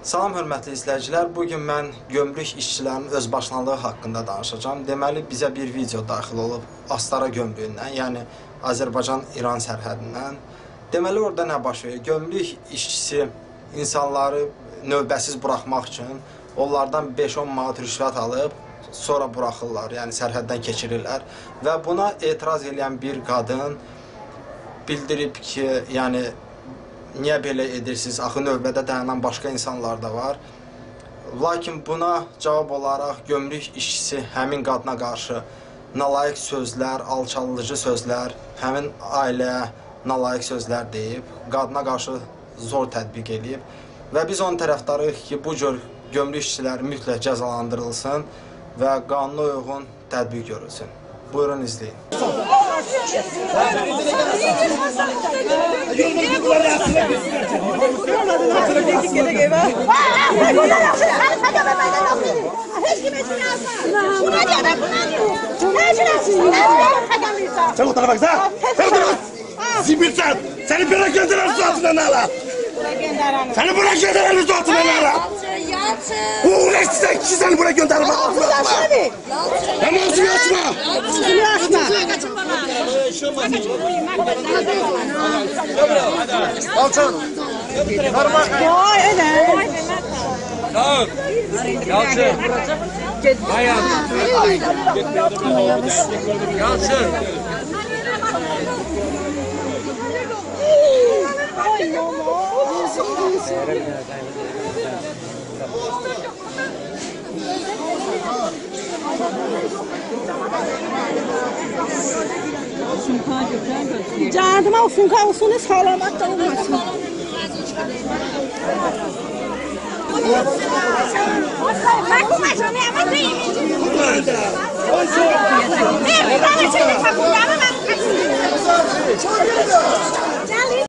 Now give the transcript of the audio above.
Salam hörmətli izləyicilər, bugün mən gömrük işçilərinin özbaşınalığı haqqında danışacağım. Deməli, bizə bir video daxil olub Astara gömrüyündən, yəni Azərbaycan-İran sərhədindən. Deməli, orada nə baş verir? Gömrük işçisi insanları növbəsiz buraxmaq üçün onlardan 5-10 manat rüşvət alıb, sonra buraxırlar, yəni sərhəddən keçirirlər. Və buna etiraz edən bir qadın bildirib ki, yəni niyə belə edirsiniz? Axı növbədə dayanan başqa insanlar da var. Lakin buna cavab olaraq gömrük işçisi həmin qadına qarşı nalayiq sözlər, alçaldıcı sözlər, həmin ailəyə nalayiq sözlər deyib, qadına qarşı zor tətbiq edib. Və biz onun tərəfdarıyıq ki, bu cür gömrük işçiləri mütləq cəzalandırılsın və qanuna uyğun tətbiq görülsün. Buyurun, izləyin. Sen o tarafa gitsen! Sen o tarafa! Zibirsen! Seni bırak gönderelim su altına nala! Seni bırak gönderelim su altına nala! Uğraştı ki seni bırak gönderelim su altına nala! Hem ağzını açma! Ağzını açma! Alçın! Vay öyle! Tamam. Yalçın. Bayan. Yalçın. Canıma o sunka olsun, sağlamak da olmasın. Bak bu maçını yapmayın. Bir tane çelik kapı,